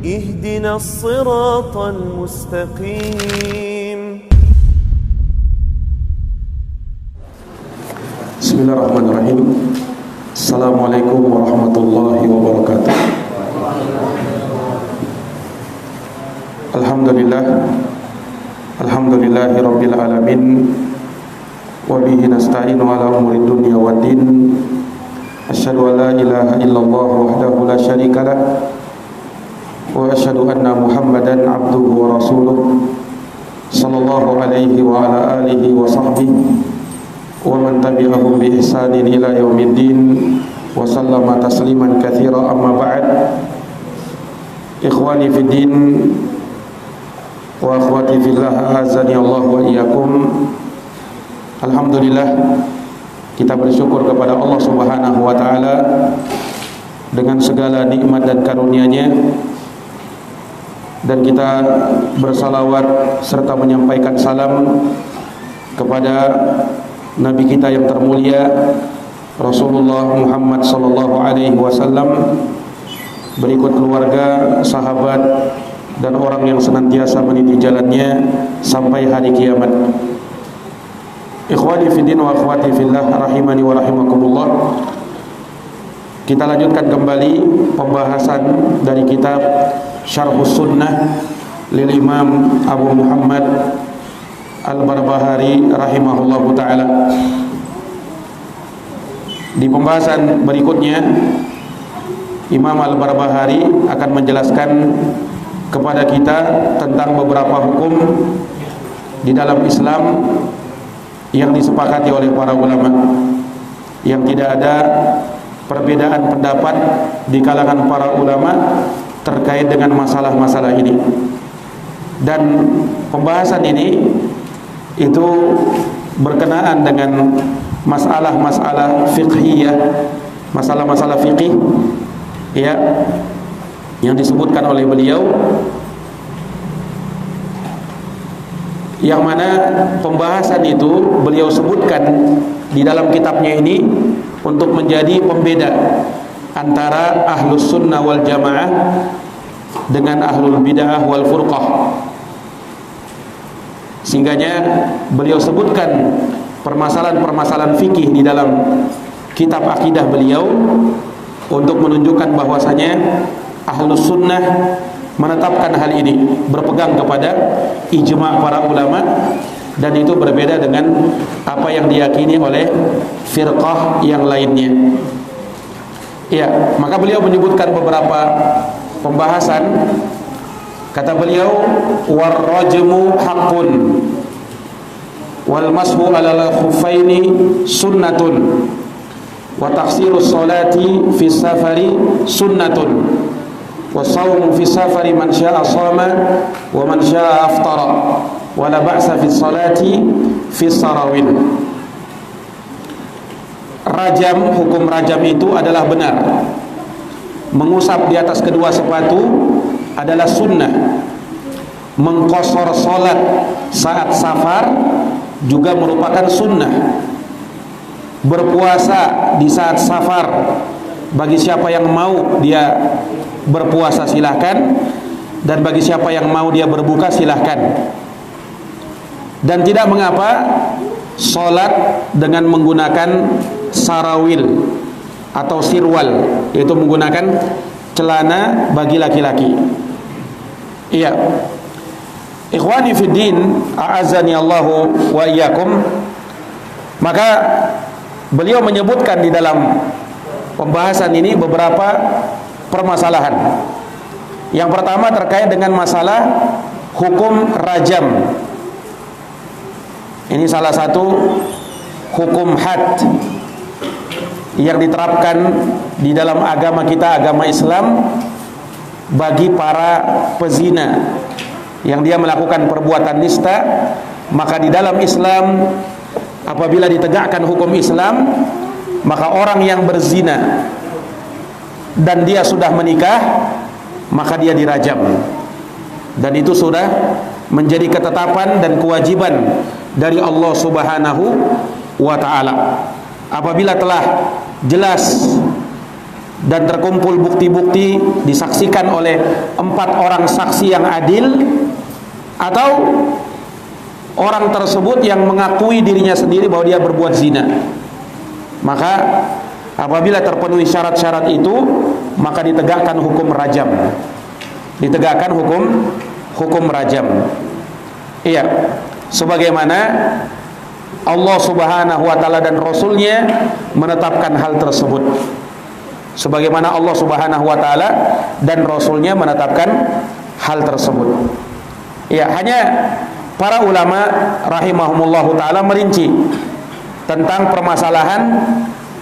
اهدنا الصراط المستقيم. Bismillahirrahmanirrahim. Assalamualaikum warahmatullahi wabarakatuh. Alhamdulillahi rabbil alamin. Wa bihi nasta'inu ala umuri dunya waddin. Asyhadu an la ilaha illallah wahdahu la syarika lah. Wa asyhadu anna Muhammadan abduhu wa rasuluh. Sallallahu alaihi wa ala alihi wa sahbihi wa man tabi'ahum bi ihsanin ila yaumiddin wa sallama tasliman katsira, amma ba'd. Ikhwani fid din wa akhwati fillah, azani Allah wa iyyakum. Alhamdulillah, kita bersyukur kepada Allah Subhanahu wa taala dengan segala nikmat dan karunia-Nya, dan kita bersalawat serta menyampaikan salam kepada Nabi kita yang termulia Rasulullah Muhammad sallallahu alaihi wasallam, berikut keluarga, sahabat, dan orang yang senantiasa meniti jalannya sampai hari kiamat. Ikhwani fiddin wa akhwati fillah, rahimani wa rahimakumullah. Kita lanjutkan kembali pembahasan dari kitab Syarhus Sunnah lil Imam Abu Muhammad Al-Barbahari rahimahullahu ta'ala. Di pembahasan berikutnya, Imam Al-Barbahari akan menjelaskan kepada kita tentang beberapa hukum di dalam Islam yang disepakati oleh para ulama, yang tidak ada perbedaan pendapat di kalangan para ulama terkait dengan masalah-masalah ini. Dan pembahasan ini itu berkenaan dengan masalah-masalah fiqhiyah, masalah-masalah fiqih ya, yang disebutkan oleh beliau, yang mana pembahasan itu beliau sebutkan di dalam kitabnya ini untuk menjadi pembeda antara ahlus sunnah wal jamaah dengan ahlul bid'ah wal furqah. Sehingganya beliau sebutkan permasalahan-permasalahan fikih di dalam kitab akidah beliau untuk menunjukkan bahwasanya ahlus sunnah menetapkan hal ini, berpegang kepada ijma' para ulama, dan itu berbeda dengan apa yang diyakini oleh firqah yang lainnya. Ya, maka beliau menyebutkan beberapa pembahasan. Kata beliau, warrajmu haqqun wal mashu alal khuffaini sunnatun wa takhsirus salati fi safari sunnatun wa shawmu fi safari man syaa shama wa man syaa aftara wa la ba'sa fi salati fi sarawin. Rajam, hukum rajam itu adalah benar. Mengusap di atas kedua sepatu adalah sunnah. Mengqashar salat saat safar juga merupakan sunnah. Berpuasa di saat safar, bagi siapa yang mau dia berpuasa silahkan, dan bagi siapa yang mau dia berbuka silahkan. Dan tidak mengapa salat dengan menggunakan sarawil atau sirwal, yaitu menggunakan celana bagi laki-laki. Iya. Ikhwani fid din, a'azzani Allahu wa iyyakum. Maka beliau menyebutkan di dalam pembahasan ini beberapa permasalahan. Yang pertama terkait dengan masalah hukum rajam. Ini salah satu hukum had yang diterapkan di dalam agama kita, agama Islam, bagi para pezina yang dia melakukan perbuatan nista. Maka di dalam Islam, apabila ditegakkan hukum Islam, maka orang yang berzina dan dia sudah menikah, maka dia dirajam. Dan itu sudah menjadi ketetapan dan kewajiban dari Allah Subhanahu wa ta'ala. Apabila telah jelas dan terkumpul bukti-bukti disaksikan oleh 4 orang saksi yang adil, atau orang tersebut yang mengakui dirinya sendiri bahwa dia berbuat zina. Maka apabila terpenuhi syarat-syarat itu, maka ditegakkan hukum rajam. Ditegakkan hukum rajam. Iya, sebagaimana Allah Subhanahu wa taala dan Rasulnya menetapkan hal tersebut. Sebagaimana Allah Subhanahu wa taala dan Rasulnya menetapkan hal tersebut. Ya, hanya para ulama rahimahumullahu taala merinci tentang permasalahan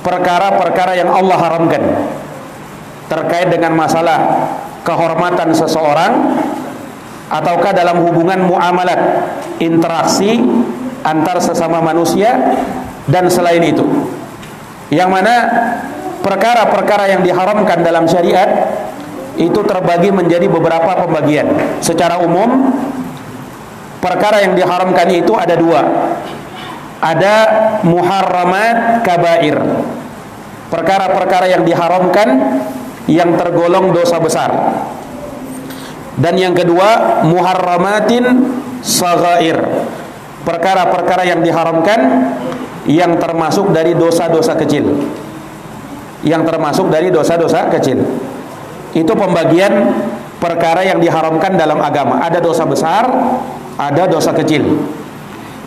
perkara-perkara yang Allah haramkan terkait dengan masalah kehormatan seseorang, ataukah dalam hubungan muamalat, interaksi antar sesama manusia, dan selain itu. Yang mana perkara-perkara yang diharamkan dalam syariat itu terbagi menjadi beberapa pembagian. Secara umum, perkara yang diharamkan itu ada 2. Ada muharramat kabair, perkara-perkara yang diharamkan yang tergolong dosa besar. Dan yang kedua, muharramatin saghair, perkara-perkara yang diharamkan yang termasuk dari dosa-dosa kecil. Yang termasuk dari dosa-dosa kecil. Itu pembagian perkara yang diharamkan dalam agama. Ada dosa besar, ada dosa kecil.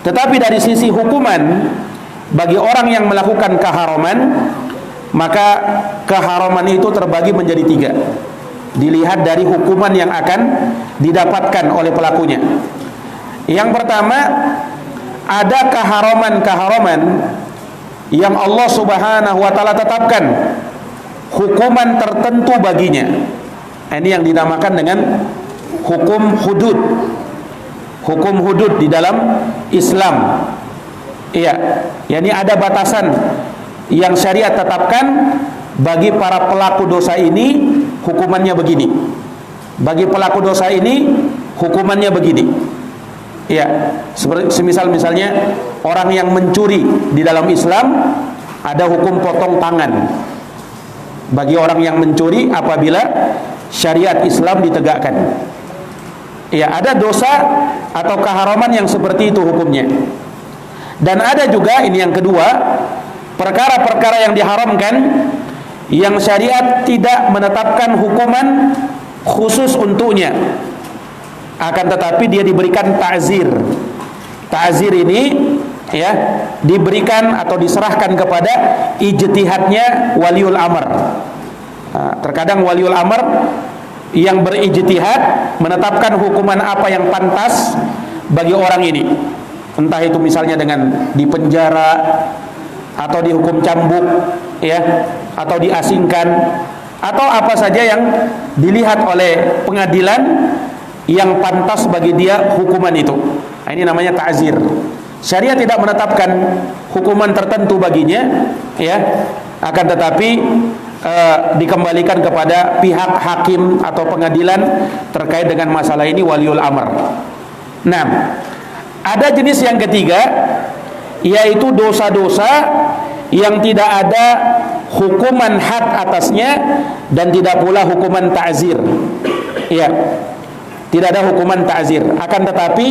Tetapi dari sisi hukuman, bagi orang yang melakukan keharaman, maka keharaman itu terbagi menjadi 3. Dilihat dari hukuman yang akan didapatkan oleh pelakunya. Yang pertama, ada keharaman-keharaman yang Allah Subhanahu wa taala tetapkan hukuman tertentu baginya. Ini yang dinamakan dengan hukum hudud. Hukum hudud di dalam Islam. Iya, yakni ada batasan yang syariat tetapkan bagi para pelaku dosa ini hukumannya begini. Bagi pelaku dosa ini hukumannya begini. Ya, misalnya orang yang mencuri di dalam Islam ada hukum potong tangan. Bagi orang yang mencuri apabila syariat Islam ditegakkan. Ya, ada dosa atau keharaman yang seperti itu hukumnya. Dan ada juga, ini yang kedua, perkara-perkara yang diharamkan yang syariat tidak menetapkan hukuman khusus untuknya, akan tetapi dia diberikan ta'zir. Ta'zir ini ya diberikan atau diserahkan kepada ijtihadnya waliul amr. Terkadang waliul amr yang berijtihad menetapkan hukuman apa yang pantas bagi orang ini, entah itu misalnya dengan dipenjara atau dihukum cambuk, ya, atau diasingkan, atau apa saja yang dilihat oleh pengadilan yang pantas bagi dia hukuman itu. Nah, ini namanya ta'zir. Syariat tidak menetapkan hukuman tertentu baginya, ya, akan tetapi dikembalikan kepada pihak hakim atau pengadilan terkait dengan masalah ini, waliul amr. Nah, ada jenis yang ketiga, yaitu dosa-dosa yang tidak ada hukuman had atasnya dan tidak pula hukuman ta'zir. Ya, tidak ada hukuman ta'zir, akan tetapi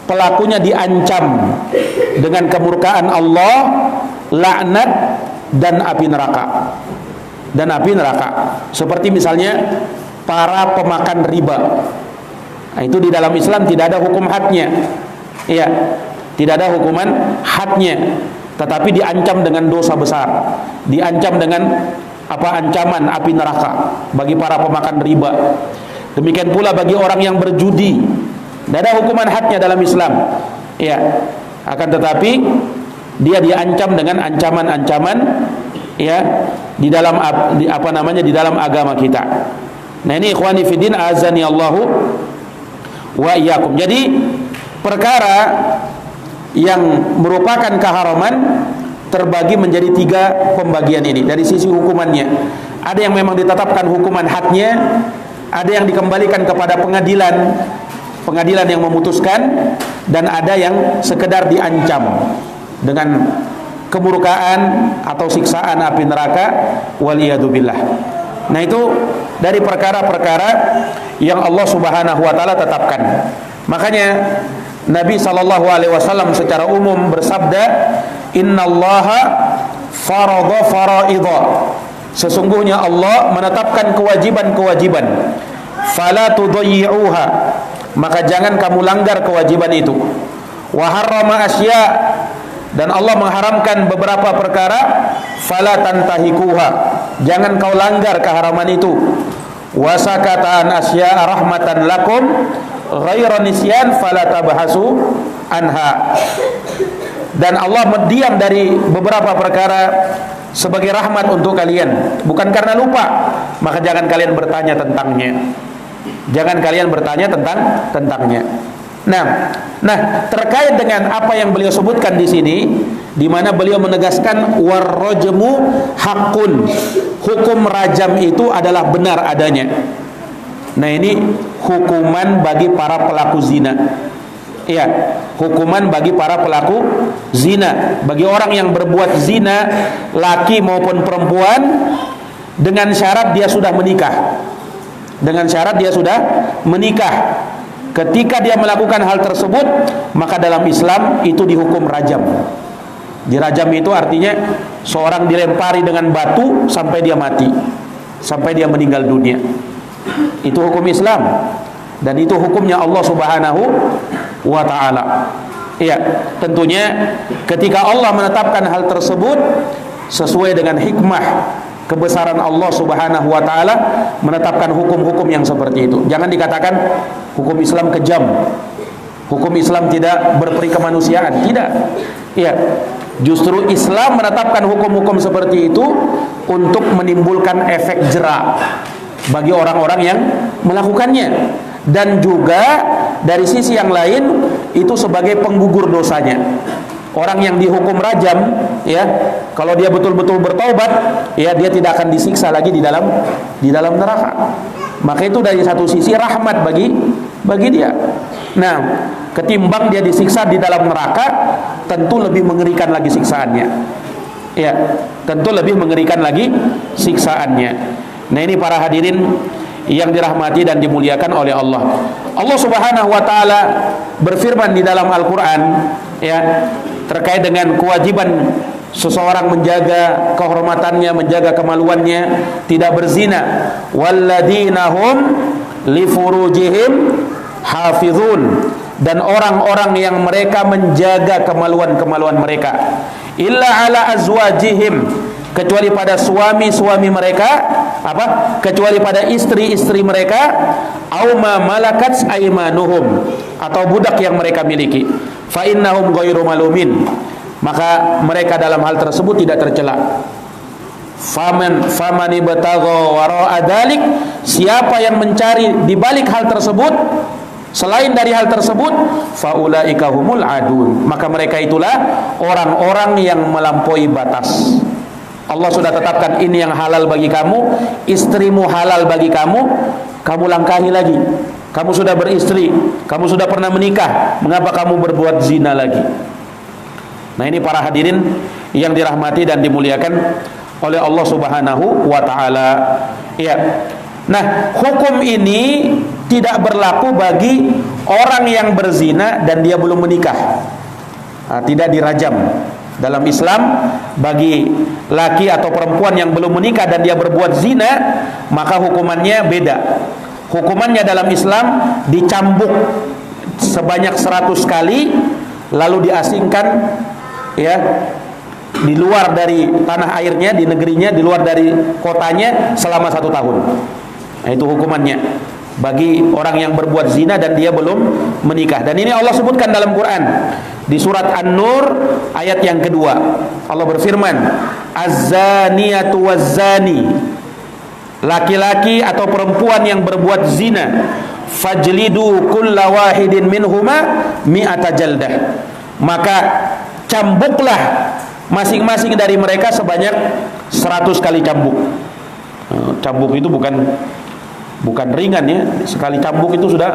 pelakunya diancam dengan kemurkaan Allah, laknat, dan api neraka. Dan api neraka. Seperti misalnya para pemakan riba. Nah, itu di dalam Islam tidak ada hukum hadnya. Iya, tidak ada hukuman hadnya, tetapi diancam dengan dosa besar. Diancam dengan ancaman api neraka bagi para pemakan riba. Demikian pula bagi orang yang berjudi. Tidak ada hukuman hadnya dalam Islam. Iya, akan tetapi dia diancam dengan ancaman-ancaman, ya, di dalam di dalam agama kita. Nah, ini ikhwani fiddin azani Allahu wa iyyakum. Jadi perkara yang merupakan keharaman terbagi menjadi 3 pembagian ini dari sisi hukumannya. Ada yang memang ditetapkan hukuman hadnya, ada yang dikembalikan kepada pengadilan yang memutuskan, dan ada yang sekedar diancam dengan kemurkaan atau siksaan api neraka, waliyadzubillah. Nah, itu dari perkara-perkara yang Allah Subhanahu wa taala tetapkan. Makanya Nabi sallallahu alaihi wasallam secara umum bersabda, "Innallaha faradha faraidha." Sesungguhnya Allah menetapkan kewajiban-kewajiban. Fala tudayyi'uha. Maka jangan kamu langgar kewajiban itu. Wa harrama asya. Dan Allah mengharamkan beberapa perkara. Fala tantahikuha. Jangan kau langgar keharaman itu. Wa sakata an asya rahmatan lakum ghairu nisyan fala tabhasu anha. Dan Allah mendiam dari beberapa perkara sebagai rahmat untuk kalian, bukan karena lupa, maka jangan kalian bertanya tentangnya. Jangan kalian bertanya tentangnya. Nah, terkait dengan apa yang beliau sebutkan di sini, di mana beliau menegaskan warrajmu hakun, hukum rajam itu adalah benar adanya. Nah, ini hukuman bagi para pelaku zina. Iya, hukuman bagi para pelaku zina, bagi orang yang berbuat zina, laki maupun perempuan, dengan syarat dia sudah menikah. Dengan syarat dia sudah menikah. Ketika dia melakukan hal tersebut, maka dalam Islam itu dihukum rajam. Dirajam itu artinya seorang dilempari dengan batu sampai dia mati, sampai dia meninggal dunia. Itu hukum Islam. Dan itu hukumnya Allah Subhanahu wa ta'ala. Iya, tentunya ketika Allah menetapkan hal tersebut sesuai dengan hikmah kebesaran Allah Subhanahu wa ta'ala menetapkan hukum-hukum yang seperti itu. Jangan dikatakan hukum Islam kejam, hukum Islam tidak berperi kemanusiaan. Tidak. Iya, justru Islam menetapkan hukum-hukum seperti itu untuk menimbulkan efek jera bagi orang-orang yang melakukannya, dan juga dari sisi yang lain itu sebagai penggugur dosanya. Orang yang dihukum rajam, ya, kalau dia betul-betul bertaubat, ya, dia tidak akan disiksa lagi di dalam neraka. Maka itu dari satu sisi rahmat bagi dia. Nah, ketimbang dia disiksa di dalam neraka, tentu lebih mengerikan lagi siksaannya. Ya, tentu lebih mengerikan lagi siksaannya. Nah, ini para hadirin yang dirahmati dan dimuliakan oleh Allah. Allah Subhanahu wa taala berfirman di dalam Al-Qur'an, ya, terkait dengan kewajiban seseorang menjaga kehormatannya, menjaga kemaluannya, tidak berzina. Walladzina hum li furujihim hafizun, dan orang-orang yang mereka menjaga kemaluan-kemaluan mereka, illa ala azwajihim, kecuali pada suami-suami mereka, kecuali pada istri-istri mereka, au ma malakat aimanuhum, atau budak yang mereka miliki, fa innahum ghairu malumin, maka mereka dalam hal tersebut tidak tercela. Faman ibtagha wara'a dzalik, siapa yang mencari di balik hal tersebut, selain dari hal tersebut, faulaika humul adun, maka mereka itulah orang-orang yang melampaui batas. Allah sudah tetapkan ini yang halal bagi kamu, istrimu halal bagi kamu, kamu langkahi lagi. Kamu sudah beristri, kamu sudah pernah menikah, mengapa kamu berbuat zina lagi? Nah, ini para hadirin yang dirahmati dan dimuliakan oleh Allah Subhanahu wa ta'ala. Ya. Nah, hukum ini tidak berlaku bagi orang yang berzina dan dia belum menikah. Nah, tidak dirajam. Dalam Islam, bagi laki atau perempuan yang belum menikah dan dia berbuat zina, maka hukumannya beda. Hukumannya dalam Islam dicambuk sebanyak 100 kali, lalu diasingkan, ya, di luar dari tanah airnya, di negerinya, di luar dari kotanya selama 1 tahun. Nah, itu hukumannya bagi orang yang berbuat zina dan dia belum menikah. Dan ini Allah sebutkan dalam Quran di surat An-Nur ayat yang kedua. Allah berfirman, az-zaniyatu waz-zani, laki-laki atau perempuan yang berbuat zina, fajlidu kulla wahidin minhuma mi'ata jaldah, maka cambuklah masing-masing dari mereka sebanyak 100 kali cambuk. Cambuk itu bukan ringan, ya. Sekali cambuk itu sudah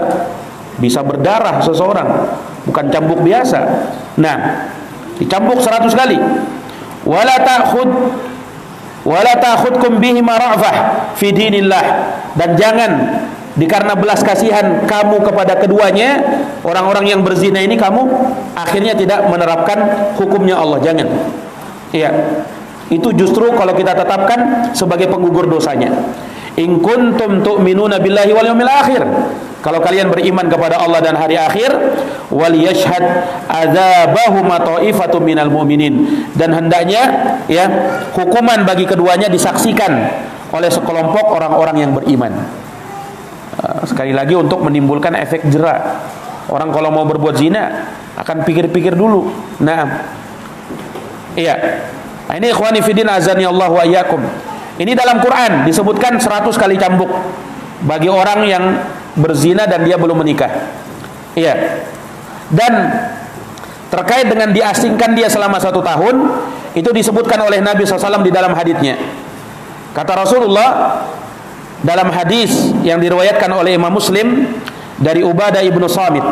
bisa berdarah seseorang, bukan cambuk biasa. Nah, dicambuk 100 kali. wala ta'khudkum bihima ra'fah fi dinillah, dan jangan dikarena belas kasihan kamu kepada keduanya, orang-orang yang berzina ini, kamu akhirnya tidak menerapkan hukumnya Allah. Jangan. Iya. Itu justru kalau kita tetapkan sebagai penggugur dosanya. In kuntum tu'minuna billahi wal yawmil akhir, kalau kalian beriman kepada Allah dan hari akhir, wal yashhad adzabahuma ta'ifatun minal mu'minin, dan hendaknya ya hukuman bagi keduanya disaksikan oleh sekelompok orang-orang yang beriman. Sekali lagi untuk menimbulkan efek jera. Orang kalau mau berbuat zina akan pikir-pikir dulu. Nah, iya. Nah, ini ikhwani fiddin azani Allah wa iyyakum. Ini dalam Quran disebutkan 100 kali cambuk bagi orang yang berzina dan dia belum menikah. Iya. Dan terkait dengan diasingkan dia selama 1 tahun, itu disebutkan oleh Nabi SAW di dalam haditsnya. Kata Rasulullah dalam hadis yang diriwayatkan oleh Imam Muslim dari Ubadah ibnu Samit,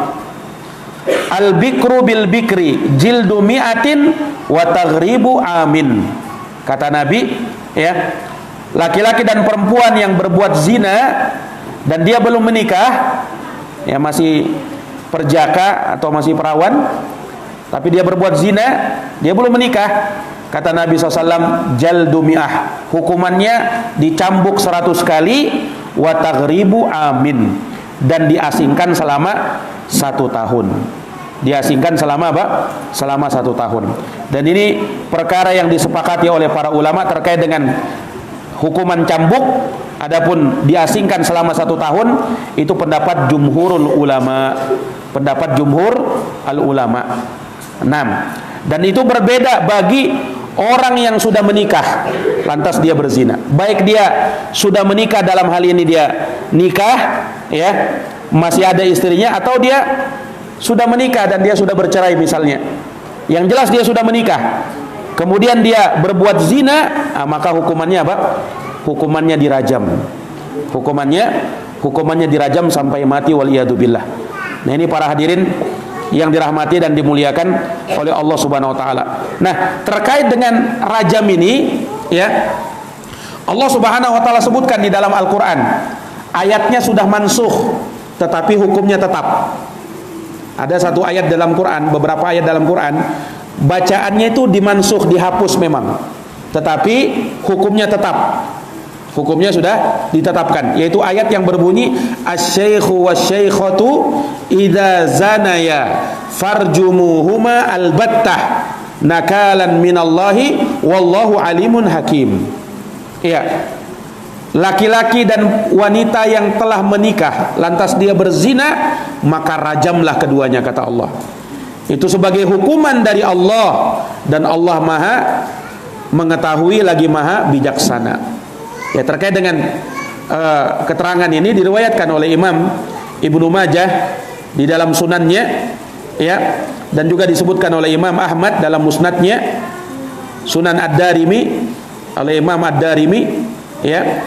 al-bikru bil bikri jildu mi'atin wa taghribu amin. Kata Nabi, ya, laki-laki dan perempuan yang berbuat zina dan dia belum menikah, ya masih perjaka atau masih perawan, tapi dia berbuat zina, dia belum menikah, kata Nabi SAW, jaldu mi'ah, hukumannya dicambuk 100 kali, wa taghribu amin, dan diasingkan selama 1 tahun. Diasingkan selama apa? Selama 1 tahun. Dan ini perkara yang disepakati oleh para ulama terkait dengan hukuman cambuk. Adapun diasingkan selama 1 tahun, itu pendapat jumhurul ulama, pendapat jumhur al ulama. 6. Dan itu berbeda bagi orang yang sudah menikah lantas dia berzina. Baik dia sudah menikah, dalam hal ini dia nikah, ya, masih ada istrinya, atau dia sudah menikah dan dia sudah bercerai misalnya. Yang jelas dia sudah menikah, kemudian dia berbuat zina, maka hukumannya apa? Hukumannya dirajam. Hukumannya dirajam sampai mati, waliyadzubillah. Nah, ini para hadirin yang dirahmati dan dimuliakan oleh Allah Subhanahu wa taala. Nah, terkait dengan rajam ini, ya, Allah Subhanahu wa taala sebutkan di dalam Al-Qur'an. Ayatnya sudah mansukh, tetapi hukumnya tetap. Ada satu ayat dalam Quran, beberapa ayat dalam Quran, bacaannya itu dimansukh, dihapus memang, tetapi hukumnya tetap. Hukumnya sudah ditetapkan, yaitu ayat yang berbunyi asy-syaikhu wasy-syaikhatu idza zanaya farjumuhuma albattah nakalan minallahi wallahu alimun hakim. Iya. Laki-laki dan wanita yang telah menikah lantas dia berzina, maka rajamlah keduanya, kata Allah. Itu sebagai hukuman dari Allah, dan Allah Maha mengetahui lagi Maha bijaksana. Ya, terkait dengan keterangan ini diriwayatkan oleh Imam Ibnu Majah di dalam sunannya, ya, dan juga disebutkan oleh Imam Ahmad dalam musnadnya, Sunan Ad-Darimi oleh Imam Ad-Darimi, ya,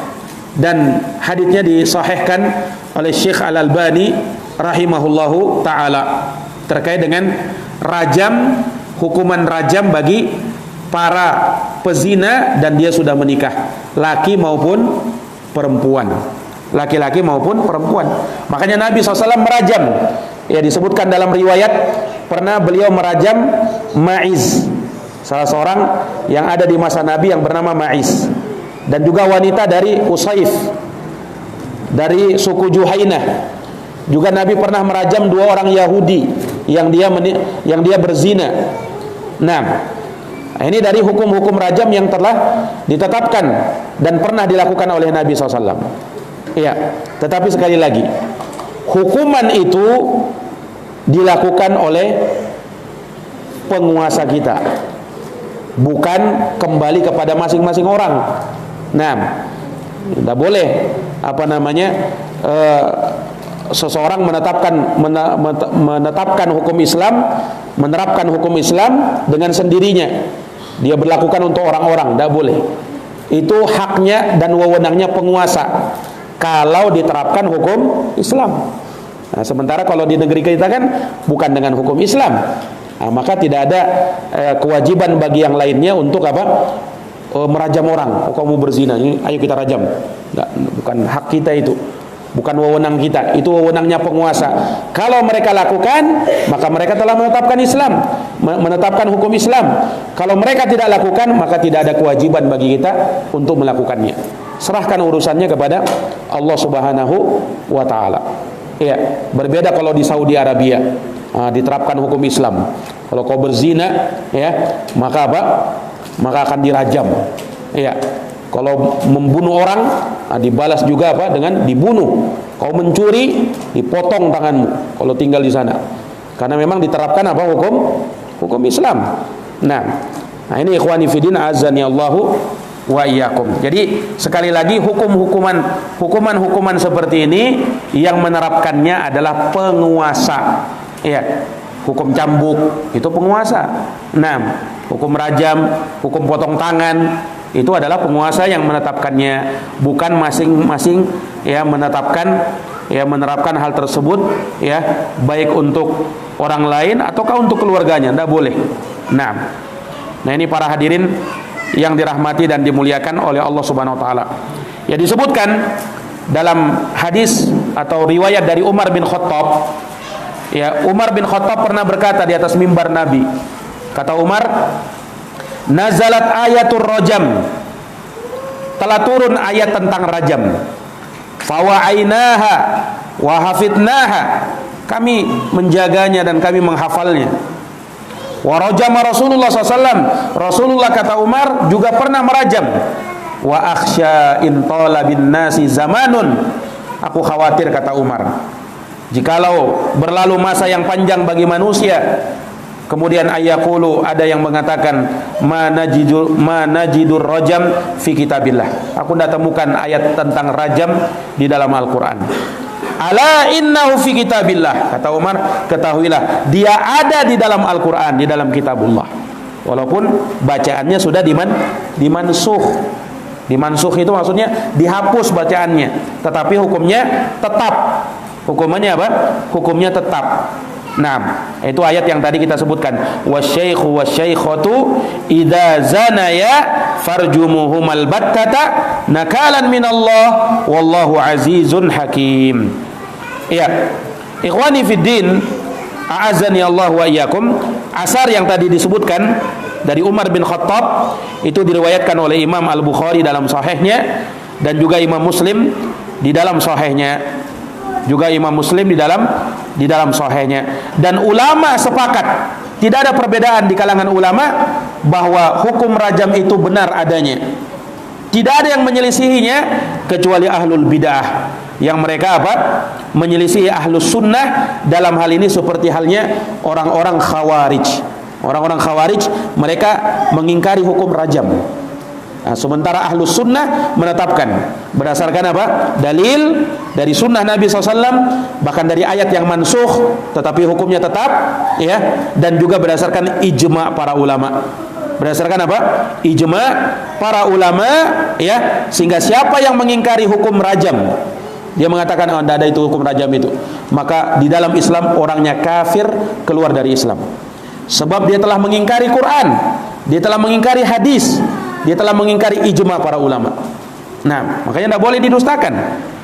dan haditsnya disahihkan oleh Syekh Al-Albani rahimahullahu taala terkait dengan rajam, hukuman rajam bagi para pezina dan dia sudah menikah, laki maupun perempuan, laki-laki maupun perempuan. Makanya Nabi SAW merajam, ya, disebutkan dalam riwayat pernah beliau merajam Ma'iz, salah seorang yang ada di masa Nabi yang bernama Ma'iz, dan juga wanita dari Usaif dari suku Juhainah. Juga Nabi pernah merajam 2 orang Yahudi yang dia berzina. Nah, ini dari hukum-hukum rajam yang telah ditetapkan dan pernah dilakukan oleh Nabi SAW. Iya, tetapi sekali lagi, hukuman itu dilakukan oleh penguasa kita, bukan kembali kepada masing-masing orang. Nah, tidak boleh seseorang menetapkan hukum Islam, menerapkan hukum Islam dengan sendirinya. Dia berlakukan untuk orang-orang, tidak boleh. Itu haknya dan wewenangnya penguasa kalau diterapkan hukum Islam. Nah, sementara kalau di negeri kita kan bukan dengan hukum Islam, Maka tidak ada kewajiban bagi yang lainnya untuk apa? Merajam orang. Oh, kamu berzina, ini ayo kita rajam. Enggak, bukan hak kita itu. Bukan wewenang kita, itu wewenangnya penguasa. Kalau mereka lakukan, maka mereka telah menetapkan Islam, menetapkan hukum Islam. Kalau mereka tidak lakukan, maka tidak ada kewajiban bagi kita untuk melakukannya. Serahkan urusannya kepada Allah Subhanahu wa taala. Ya, berbeda kalau di Saudi Arabia, diterapkan hukum Islam. Kalau kau berzina, ya, maka apa? Maka akan dirajam. Ya. Kalau membunuh orang, dibalas juga apa? Dengan dibunuh. Kau mencuri, dipotong tanganmu kalau tinggal di sana. Karena memang diterapkan apa? Hukum Islam. Nah ini ikhwani fiddin azani Allahu wa iyyakum. Jadi sekali lagi hukuman seperti ini yang menerapkannya adalah penguasa. Ya. Hukum cambuk itu penguasa. Nah, hukum rajam, hukum potong tangan itu adalah penguasa yang menetapkannya, bukan masing-masing ya menerapkan hal tersebut ya, baik untuk orang lain ataukah untuk keluarganya, tidak boleh. Nah ini para hadirin yang dirahmati dan dimuliakan oleh Allah Subhanahu wa taala. Ya, disebutkan dalam hadis atau riwayat dari Umar bin Khattab. Ya, Umar bin Khattab pernah berkata di atas mimbar Nabi. Kata Umar, nazalat ayatul rajam, telah turun ayat tentang rajam. Fawa'ainaha wa hafidnaha, kami menjaganya dan kami menghafalnya. Wa rajama Rasulullah SAW, Rasulullah kata Umar juga pernah merajam. Wa akhsya in tala bin nasi zamanun, aku khawatir kata Umar, jikalau berlalu masa yang panjang bagi manusia, kemudian ayaqulu, ada yang mengatakan ma najidur rajam fi kitabillah, aku tidak temukan ayat tentang rajam di dalam Al-Quran. Ala innahu fi kitabillah, kata Umar, ketahuilah dia ada di dalam Al-Quran, di dalam kitabullah. Walaupun bacaannya sudah dimansuh. Dimansuh itu maksudnya dihapus bacaannya, tetapi hukumnya tetap. Hukumannya apa? Hukumnya tetap. Nah, itu ayat yang tadi kita sebutkan. Wasyaikhu wasyaikhatu idza zanaya farjumuhumal battata nakalan minallah wallahu azizun hakim. Iya. Ikhwani fiddin, a'azani Allah wa iyyakum. Asar yang tadi disebutkan dari Umar bin Khattab itu diriwayatkan oleh Imam Al-Bukhari dalam sahihnya, dan juga Imam Muslim di dalam sahihnya. Juga Imam Muslim di dalam sahihnya. Dan ulama sepakat, tidak ada perbedaan di kalangan ulama bahwa hukum rajam itu benar adanya. Tidak ada yang menyelisihinya kecuali ahlul bid'ah, yang mereka apa? Menyelisihi ahlus sunnah dalam hal ini, seperti halnya orang-orang khawarij. Orang-orang khawarij mereka mengingkari hukum rajam. Nah, sementara ahlus sunnah menetapkan berdasarkan apa? Dalil dari sunnah Nabi SAW, bahkan dari ayat yang mansuh tetapi hukumnya tetap, ya, dan juga berdasarkan ijma para ulama. Berdasarkan apa? Ijma para ulama, ya, sehingga siapa yang mengingkari hukum rajam, dia mengatakan oh, tidak ada itu hukum rajam itu, maka di dalam Islam orangnya kafir, keluar dari Islam. Sebab dia telah mengingkari Quran, dia telah mengingkari hadis, dia telah mengingkari ijma para ulama. Nah, makanya tidak boleh didustakan.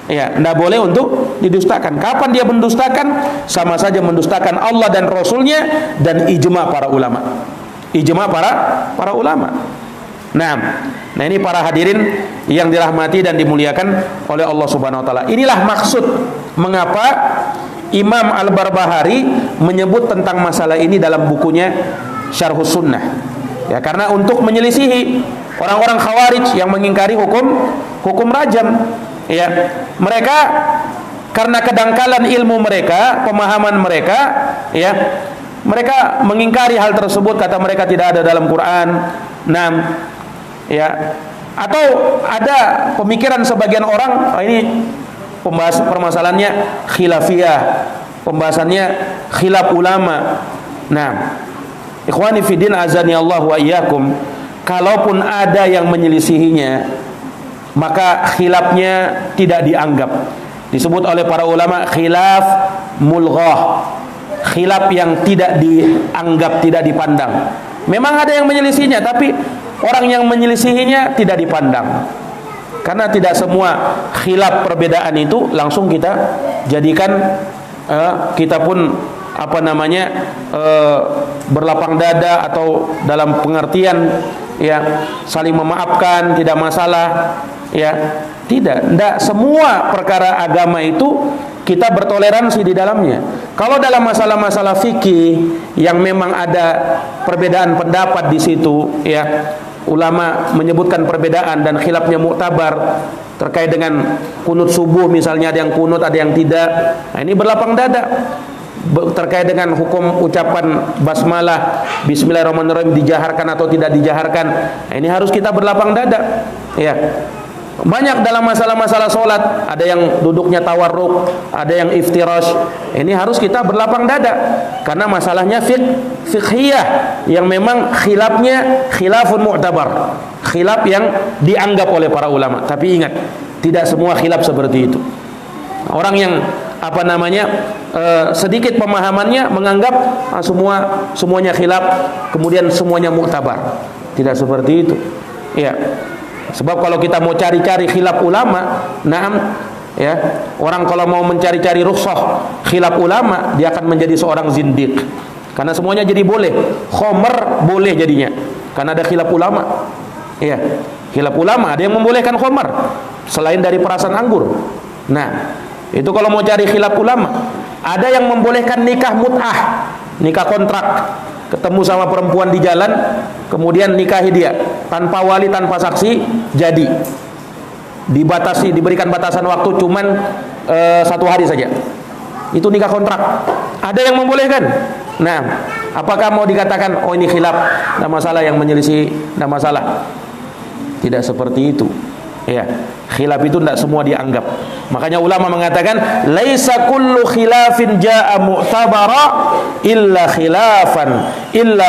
Ya, tidak boleh untuk didustakan. Kapan dia mendustakan? Sama saja mendustakan Allah dan Rasulnya dan ijma para ulama. Ijma para ulama. Nah ini para hadirin yang dirahmati dan dimuliakan oleh Allah Subhanahu wa taala. Inilah maksud mengapa Imam Al-Barbahari menyebut tentang masalah ini dalam bukunya Syarhus Sunnah. Ya, karena untuk menyelisihi orang-orang khawarij yang mengingkari hukum rajam. Ya, mereka karena kedangkalan ilmu mereka, pemahaman mereka, ya, mereka mengingkari hal tersebut, kata mereka tidak ada dalam Quran. Nah, ya, atau ada pemikiran sebagian orang, ini permasalahannya khilafiyah, pembahasannya khilaf ulama. Nah, ikhwani fiddin azani Allah wa iyyakum, kalaupun ada yang menyelisihinya, maka khilafnya tidak dianggap. Disebut oleh para ulama khilaf mulghah. khilaf yang tidak dianggap, tidak dipandang. Memang ada yang menyelisihinya, tapi orang yang menyelisihinya tidak dipandang. Karena tidak semua khilaf perbedaan itu langsung kita jadikan kita pun berlapang dada atau dalam pengertian ya saling memaafkan, tidak masalah ya. Tidak semua perkara agama itu kita bertoleransi di dalamnya. Kalau dalam masalah-masalah fikih yang memang ada perbedaan pendapat di situ ya, ulama menyebutkan perbedaan dan khilafnya muktabar terkait dengan kunut subuh misalnya, ada yang kunut, ada yang tidak. Nah, ini berlapang dada. Terkait dengan hukum ucapan basmalah bismillahirrahmanirrahim dijaharkan atau tidak dijaharkan, nah, ini harus kita berlapang dada ya. Banyak dalam masalah-masalah sholat, ada yang duduknya tawarruk, ada yang iftirash. Ini harus kita berlapang dada karena masalahnya fiqhiyah yang memang khilafnya khilafun mu'tabar, khilaf yang dianggap oleh para ulama. Tapi ingat, tidak semua khilaf seperti itu. Orang yang sedikit pemahamannya menganggap semuanya khilaf, kemudian semuanya mu'tabar. Tidak seperti itu ya. Sebab kalau kita mau cari-cari khilaf ulama, ya, orang kalau mau mencari-cari rukhsah khilaf ulama, dia akan menjadi seorang zindiq. Karena semuanya jadi boleh. Khamr boleh jadinya karena ada khilaf ulama. Ya, khilaf ulama ada yang membolehkan khamr selain dari perasan anggur. Nah, itu kalau mau cari khilaf ulama. Ada yang membolehkan nikah mut'ah, nikah kontrak. Ketemu sama perempuan di jalan, kemudian nikahi dia tanpa wali, tanpa saksi, jadi dibatasi, diberikan batasan waktu cuman 1 hari saja. Itu nikah kontrak. Ada yang membolehkan. Nah, apakah mau dikatakan oh ini khilaf, tidak masalah, yang menyelisih tidak masalah? Tidak seperti itu. Ya, khilaf itu tidak semua dianggap. Makanya ulama mengatakan laisa kullu khilafin jaa mu'tabara illa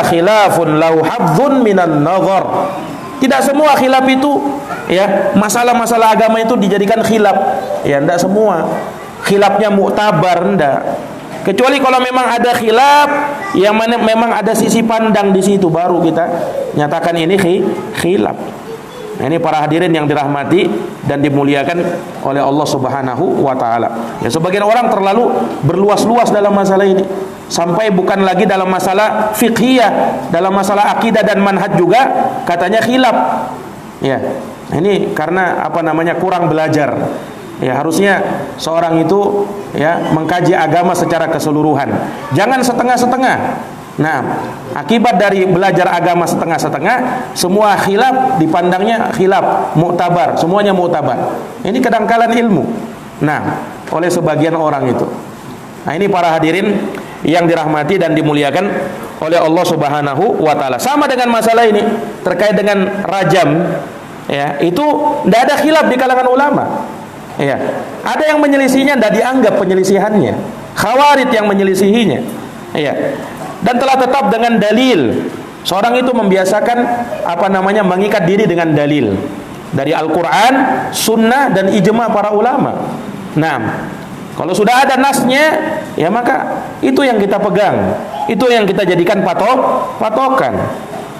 khilafun lau hadzun minan nazar. Tidak semua khilaf itu ya, masalah-masalah agama itu dijadikan khilaf. Ya, tidak semua khilafnya mu'tabar, tidak. Kecuali kalau memang ada khilaf yang mana memang ada sisi pandang di situ, baru kita nyatakan ini khilaf. Nah, ini para hadirin yang dirahmati dan dimuliakan oleh Allah Subhanahu wa taala. Ya, sebagian orang terlalu berluas-luas dalam masalah ini, sampai bukan lagi dalam masalah fiqhiyah, dalam masalah akidah dan manhaj juga katanya khilaf. Ya. Nah, ini karena kurang belajar. Ya, harusnya seorang itu ya mengkaji agama secara keseluruhan. Jangan setengah-setengah. Nah, akibat dari belajar agama setengah-setengah, semua khilaf dipandangnya khilaf, mu'tabar, semuanya mu'tabar. Ini kedangkalan ilmu. Nah, oleh sebagian orang itu. Nah, ini para hadirin yang dirahmati dan dimuliakan oleh Allah Subhanahu wa taala. Sama dengan masalah ini terkait dengan rajam, ya, itu tidak ada khilaf di kalangan ulama. Ya, ada yang menyelisihinya, tidak dianggap penyelisihannya. Khawarij yang menyelisihinya. Ya. Dan telah tetap dengan dalil. Seorang itu membiasakan mengikat diri dengan dalil dari Al-Quran, Sunnah dan ijma para ulama. Nah, kalau sudah ada nasnya, ya maka itu yang kita pegang, itu yang kita jadikan patokan.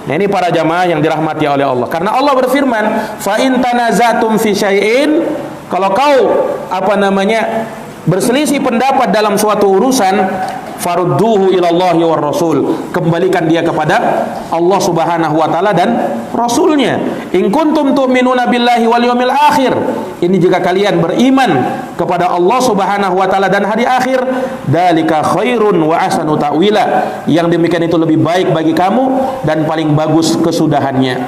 Nah, ini para jamaah yang dirahmati oleh Allah. Karena Allah berfirman, fa in tanazatum fi syai'in, kalau kau berselisih pendapat dalam suatu urusan, farudduhu ilallahi war rasul, kembalikan dia kepada Allah Subhanahu wa taala dan rasulnya. In kuntum tu'minuna billahi wal yawmil akhir, ini jika kalian beriman kepada Allah Subhanahu wa taala dan hari akhir, dalika khairun wa ahsanu ta'wila, yang demikian itu lebih baik bagi kamu dan paling bagus kesudahannya.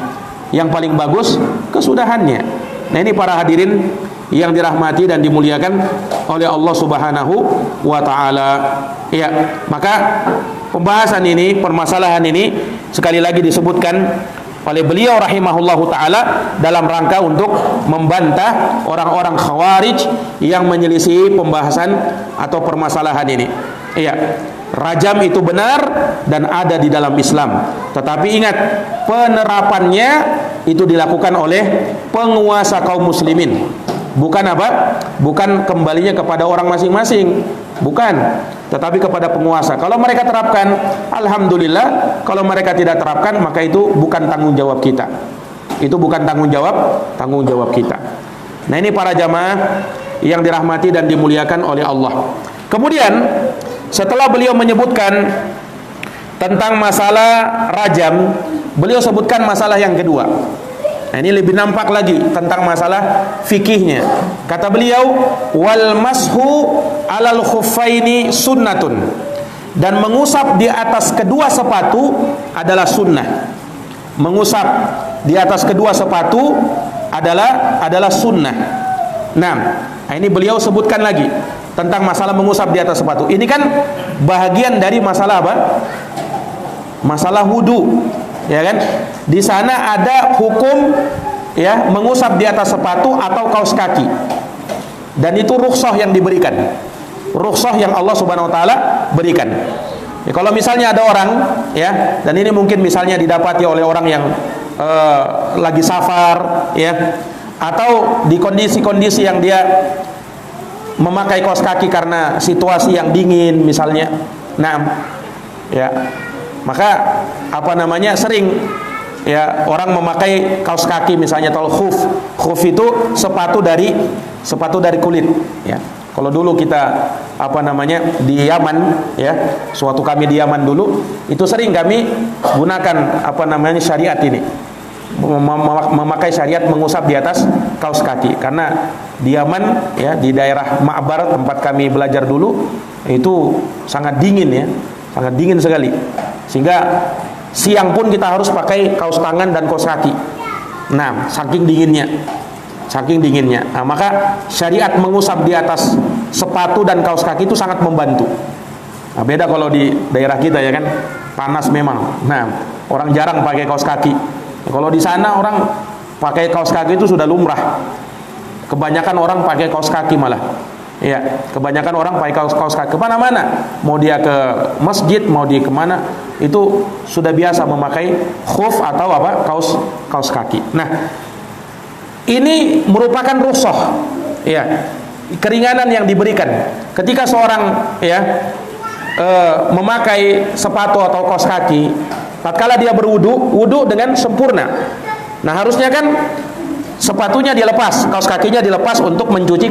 Yang paling bagus kesudahannya. Nah, ini para hadirin yang dirahmati dan dimuliakan oleh Allah Subhanahu wa taala. Ya, maka pembahasan ini, permasalahan ini sekali lagi disebutkan oleh beliau rahimahullahu taala dalam rangka untuk membantah orang-orang khawarij yang menyelisih pembahasan atau permasalahan ini. Iya, rajam itu benar dan ada di dalam Islam. Tetapi ingat, penerapannya itu dilakukan oleh penguasa kaum muslimin. Bukan Bukan kembalinya kepada orang masing-masing. Bukan. tetapi kepada penguasa. Kalau mereka terapkan, alhamdulillah. Kalau mereka tidak terapkan, maka itu bukan tanggung jawab kita. Itu bukan tanggung jawab kita. Nah, ini para jamaah yang dirahmati dan dimuliakan oleh Allah. Kemudian setelah beliau menyebutkan tentang masalah rajam, beliau sebutkan masalah yang kedua. Nah, ini lebih nampak lagi tentang masalah fikihnya. Kata beliau, wal mashu alal khuffaini sunnatun, dan mengusap di atas kedua sepatu adalah sunnah. Mengusap di atas kedua sepatu adalah sunnah. Nah, ini beliau sebutkan lagi tentang masalah mengusap di atas sepatu. Ini kan bahagian dari masalah apa? Masalah wudu. Ya kan? Di sana ada hukum ya mengusap di atas sepatu atau kaos kaki. Dan itu rukhsah yang diberikan. Rukhsah yang Allah Subhanahu wa taala berikan. Ya, kalau misalnya ada orang ya, dan ini mungkin misalnya didapati oleh orang yang lagi safar ya, atau di kondisi-kondisi yang dia memakai kaos kaki karena situasi yang dingin misalnya. Nah, ya, maka sering ya orang memakai kaos kaki misalnya atau khuf. Khuf itu sepatu dari kulit ya. Kalau dulu kita di Yaman ya, suatu kami di Yaman dulu, itu sering kami gunakan syariat ini, memakai syariat mengusap di atas kaos kaki, karena di Yaman ya, di daerah Ma'bar tempat kami belajar dulu, itu sangat dingin ya, sangat dingin sekali, sehingga siang pun kita harus pakai kaos tangan dan kaos kaki. Nah, saking dinginnya. Nah, maka syariat mengusap di atas sepatu dan kaos kaki itu sangat membantu. Nah, beda kalau di daerah kita ya kan, panas memang. Nah, orang jarang pakai kaos kaki. Kalau di sana orang pakai kaos kaki itu sudah lumrah. Kebanyakan orang pakai kaos kaki malah. Ya, kebanyakan orang pakai kaos kaki kemana-mana. Mau dia ke masjid, mau dia kemana, itu sudah biasa memakai khuf atau kaos kaki. Nah, ini merupakan rukhsah, ya, keringanan yang diberikan ketika seorang ya memakai sepatu atau kaos kaki, tatkala dia wudu dengan sempurna. Nah, harusnya kan sepatunya dilepas, kaos kakinya dilepas untuk mencuci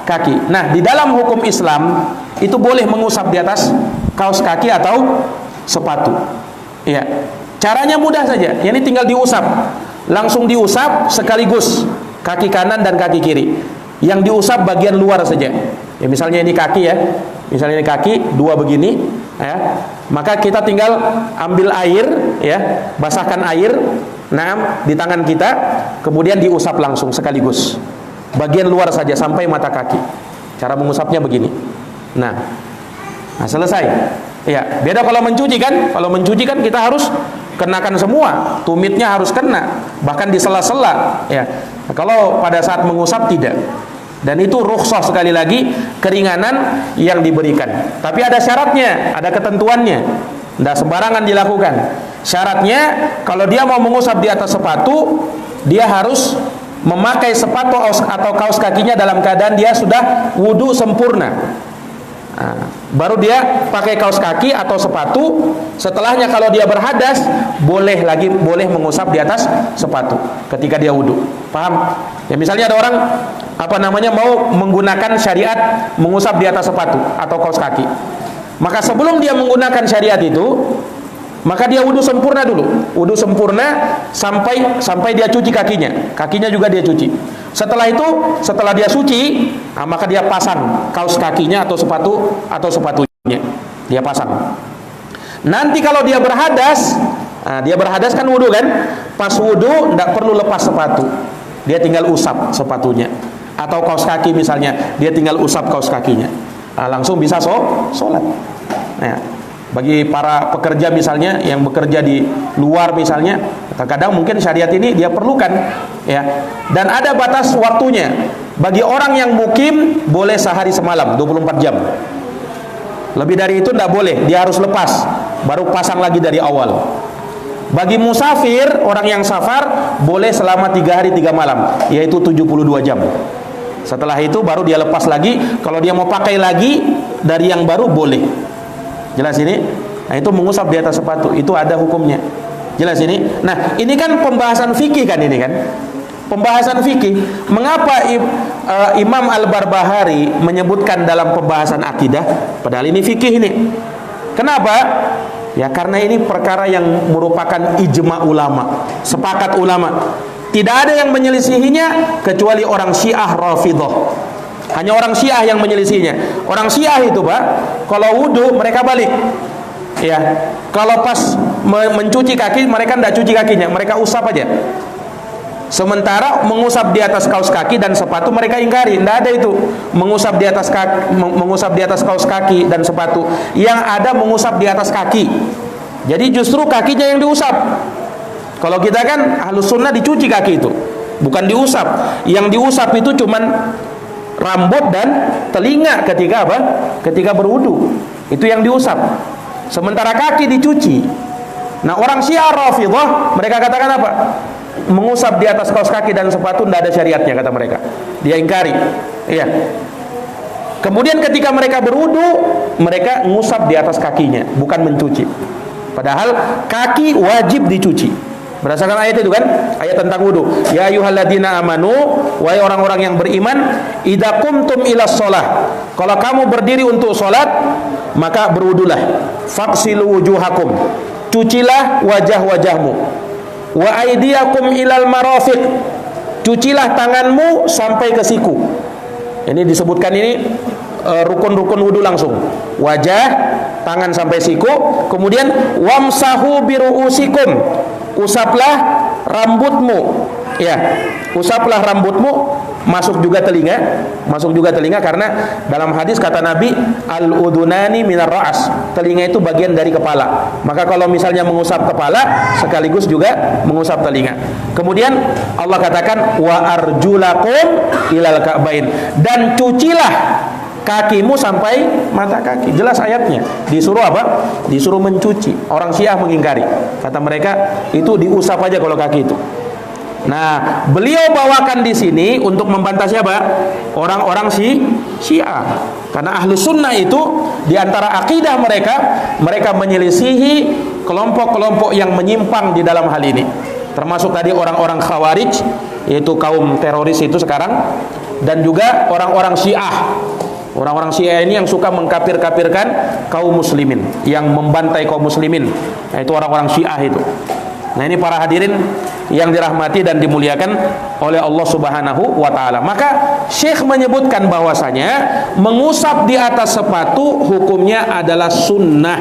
kaki. Nah, di dalam hukum Islam itu boleh mengusap di atas kaos kaki atau sepatu. Ya, caranya mudah saja. Ini tinggal diusap. Langsung diusap sekaligus kaki kanan dan kaki kiri. Yang diusap bagian luar saja. Ya, misalnya ini kaki ya. Misalnya ini kaki dua begini ya. Maka kita tinggal ambil air ya, basahkan air di tangan kita, kemudian diusap langsung sekaligus. Bagian luar saja sampai mata kaki. Cara mengusapnya begini. Nah, selesai. Ya, beda kalau mencuci kan? Kalau mencuci kan kita harus kenakan semua, tumitnya harus kena, bahkan di sela-sela ya. Nah, kalau pada saat mengusap tidak. Dan itu rukhsah, sekali lagi keringanan yang diberikan. Tapi ada syaratnya, ada ketentuannya. Tidak sembarangan dilakukan. Syaratnya kalau dia mau mengusap di atas sepatu, dia harus memakai sepatu atau kaos kakinya dalam keadaan dia sudah wudu sempurna. Nah, baru dia pakai kaos kaki atau sepatu. Setelahnya kalau dia berhadas, boleh mengusap di atas sepatu ketika dia wudu. Paham? Ya, misalnya ada orang mau menggunakan syariat mengusap di atas sepatu atau kaos kaki. Maka sebelum dia menggunakan syariat itu, maka dia wudu sempurna dulu. Wudu sempurna sampai dia cuci kakinya. Kakinya juga dia cuci. Setelah dia suci, maka dia pasang kaos kakinya atau sepatunya. Dia pasang. Nanti kalau dia berhadas kan wudu kan? Pas wudu tidak perlu lepas sepatu. Dia tinggal usap sepatunya. Atau kaos kaki misalnya, dia tinggal usap kaos kakinya. Langsung bisa sholat. Nah, bagi para pekerja misalnya yang bekerja di luar misalnya, kadang mungkin syariat ini dia perlukan ya. Dan ada batas waktunya. Bagi orang yang mukim boleh sehari semalam 24 jam. Lebih dari itu tidak boleh, dia harus lepas, baru pasang lagi dari awal. Bagi musafir, orang yang safar boleh selama 3 hari 3 malam, yaitu 72 jam. Setelah itu baru dia lepas lagi. Kalau dia mau pakai lagi, dari yang baru boleh. Jelas ini? Nah, itu mengusap di atas sepatu, itu ada hukumnya. Jelas ini? Nah, ini kan pembahasan fikih kan ini kan? Pembahasan fikih. Mengapa Imam Al-Barbahari menyebutkan dalam pembahasan akidah, padahal ini fikih ini? Kenapa? Ya karena ini perkara yang merupakan ijma ulama, sepakat ulama. Tidak ada yang menyelisihinya kecuali orang Syiah Rafidhah. Hanya orang Syiah yang menyelisihinya. Orang Syiah itu, Pak, kalau wudu mereka balik. Ya, kalau pas mencuci kaki mereka tidak cuci kakinya, mereka usap aja. Sementara mengusap di atas kaus kaki dan sepatu mereka ingkari, tidak ada itu mengusap di atas kaki, mengusap di atas kaus kaki dan sepatu. Yang ada mengusap di atas kaki. Jadi justru kakinya yang diusap. Kalau kita kan Ahlus Sunnah dicuci kaki itu, bukan diusap. Yang diusap itu cuman rambut dan telinga ketika apa? Ketika berwudu. Itu yang diusap. Sementara kaki dicuci. Nah, orang Syiah Rafidhah mereka katakan apa? Mengusap di atas kaos kaki dan sepatu tidak ada syariatnya, kata mereka. Dia ingkari. Iya. Kemudian ketika mereka berwudu, mereka mengusap di atas kakinya, bukan mencuci. Padahal kaki wajib dicuci. Berdasarkan ayat itu kan, ayat tentang wudu. Ya ayyuhalladzina amanu, wahai orang-orang yang beriman, idza qumtum ilas shalah. Kalau kamu berdiri untuk salat, maka berwudulah. Faghsilu wujuhakum. Cucilah wajah-wajahmu. Wa aydiyakum ilal marafiq. Cucilah tanganmu sampai ke siku. Ini disebutkan ini rukun-rukun wudu langsung. Wajah, tangan sampai siku, kemudian wamsahu biruusikum. Usaplah rambutmu. Ya, usaplah rambutmu, masuk juga telinga karena dalam hadis kata Nabi al-udunani minar ra'as. Telinga itu bagian dari kepala. Maka kalau misalnya mengusap kepala sekaligus juga mengusap telinga. Kemudian Allah katakan wa arjulakum ilal ka'bain, dan cucilah kakimu sampai mata kaki. Jelas ayatnya. Disuruh apa? Disuruh mencuci. Orang Syiah mengingkari. Kata mereka itu diusap aja kalau kaki itu. Nah, beliau bawakan di sini untuk membantah siapa? Orang-orang Syiah. Karena ahli sunnah itu di antara akidah mereka menyelisihi kelompok-kelompok yang menyimpang di dalam hal ini. Termasuk tadi orang-orang Khawarij, yaitu kaum teroris itu sekarang, dan juga orang-orang Syiah. Orang-orang Syiah ini yang suka mengkafir-kafirkan kaum muslimin, yang membantai kaum muslimin. Nah, itu orang-orang Syiah itu. Nah, ini para hadirin yang dirahmati dan dimuliakan oleh Allah Subhanahu wa taala. Maka Syekh menyebutkan bahwasanya mengusap di atas sepatu hukumnya adalah sunnah.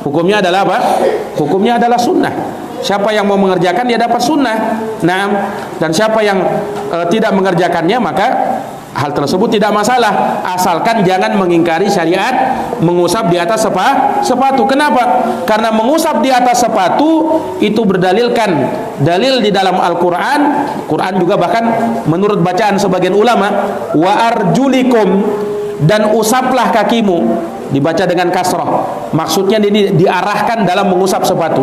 Hukumnya adalah apa? Hukumnya adalah sunnah. Siapa yang mau mengerjakan dia dapat sunnah. Nah, dan siapa yang tidak mengerjakannya maka hal tersebut tidak masalah, asalkan jangan mengingkari syariat mengusap di atas sepatu. Kenapa? Karena mengusap di atas sepatu itu berdalilkan dalil di dalam Al-Quran. Quran juga bahkan menurut bacaan sebagian ulama, wa arjulikum, dan usaplah kakimu, dibaca dengan kasrah. Maksudnya ini diarahkan dalam mengusap sepatu.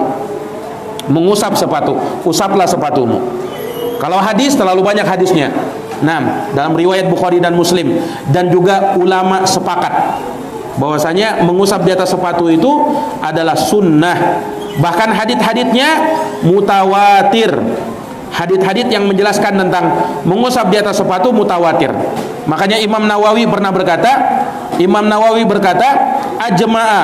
Mengusap sepatu, usaplah sepatumu. Kalau hadis terlalu banyak hadisnya. Nah, dalam riwayat Bukhari dan Muslim, dan juga ulama sepakat bahwasanya mengusap di atas sepatu itu adalah sunnah. Bahkan hadits-haditsnya mutawatir. Hadits-hadits yang menjelaskan tentang mengusap di atas sepatu mutawatir. Makanya Imam Nawawi pernah berkata, ajma'a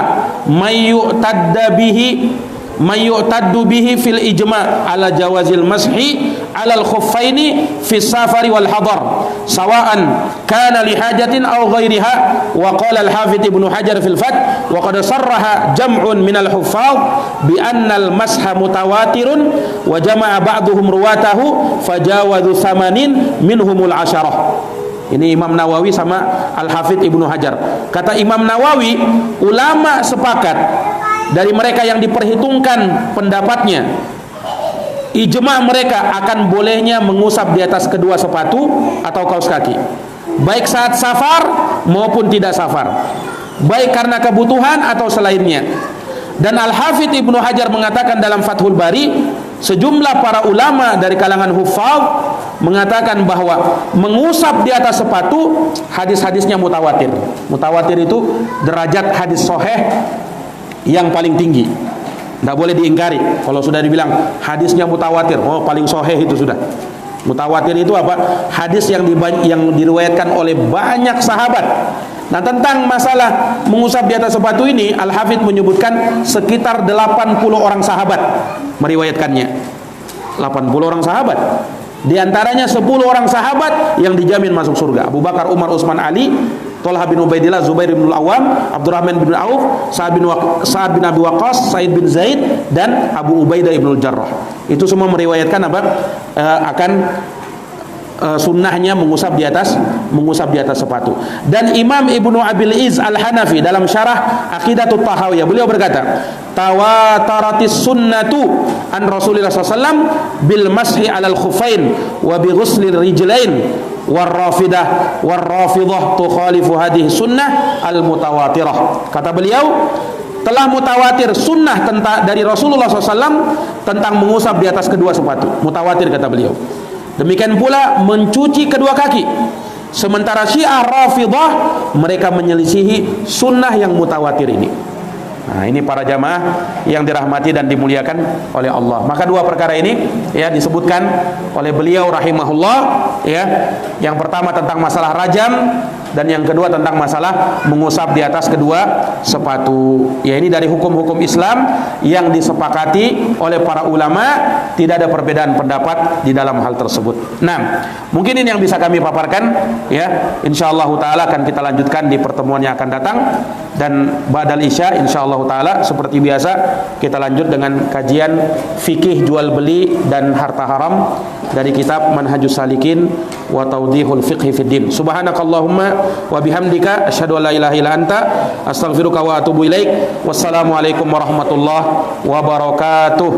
mayyu'taddu bihi fil ijma' ala jawazil mashi ala al-khuffaini fi safari wal hadar sawa'an kana li hajatin aw ghairiha. Wa qala al-hafidz Ibnu Hajar fil Fath wa qad sarraha jam'un min al-huffaz bi anna al-masha mutawatirun wa jama'a ba'dhum ruwatahu fajawazu 80 minhumul 10. Ini Imam Nawawi sama Al-Hafidz Ibnu Hajar. Kata Imam Nawawi, ulama sepakat dari mereka yang diperhitungkan pendapatnya, ijma' mereka akan bolehnya mengusap di atas kedua sepatu atau kaos kaki, baik saat safar maupun tidak safar, baik karena kebutuhan atau selainnya. Dan Al-Hafidz Ibnu Hajar mengatakan dalam Fathul Bari, sejumlah para ulama dari kalangan huffaz mengatakan bahwa mengusap di atas sepatu hadis-hadisnya mutawatir. Mutawatir itu derajat hadis sahih yang paling tinggi. Tidak boleh diingkari. Kalau sudah dibilang hadisnya mutawatir, oh paling sahih itu sudah. Mutawatir itu apa? Hadis yang diriwayatkan oleh banyak sahabat. Nah, tentang masalah mengusap di atas sepatu ini, Al-Hafidz menyebutkan sekitar 80 orang sahabat meriwayatkannya. 80 orang sahabat. Di antaranya 10 orang sahabat yang dijamin masuk surga. Abu Bakar, Umar, Utsman, Ali, Thalhah bin Ubaidillah, Zubair bin Al-Awwam, Abdurrahman bin Auf, Sa'ad bin Abi Waqqas, Sa'id bin Zaid, dan Abu Ubaidah bin Al-Jarrah. Itu semua meriwayatkan apa? Akan sunnahnya mengusap di atas sepatu. Dan Imam Ibnu Abil Iz Al-Hanafi dalam syarah Aqidatut Tahawiyah, beliau berkata, tawataratis sunnatu an Rasulillah SAW bil mashi alal khufain wa bi ghuslir rijlain warrafidah tukhalifu hadhihi sunnah al mutawatirah. Kata beliau, telah mutawatir sunnah dari Rasulullah SAW tentang mengusap di atas kedua sepatu. Mutawatir, kata beliau. Demikian pula mencuci kedua kaki. Sementara Syiah Rafidah, mereka menyelisihi sunnah yang mutawatir ini. Nah, ini para jamaah yang dirahmati dan dimuliakan oleh Allah. Maka dua perkara ini ya disebutkan oleh beliau rahimahullah, ya. Yang pertama tentang masalah rajam, dan yang kedua tentang masalah mengusap di atas kedua sepatu. Ya, ini dari hukum-hukum Islam yang disepakati oleh para ulama, tidak ada perbedaan pendapat di dalam hal tersebut. Nah, mungkin ini yang bisa kami paparkan, ya. Insyaallah taala akan kita lanjutkan di pertemuan yang akan datang, dan ba'dal isya insyaallah taala seperti biasa kita lanjut dengan kajian fikih jual beli dan harta haram dari kitab Manhajus Salikin wa Tawdihul Fiqhi fid Din. Subhanakallahumma wa bihamdika asyhadu an la ilaha illa anta astaghfiruka wa atubu ilaik. Wassalamualaikum warahmatullahi wabarakatuh.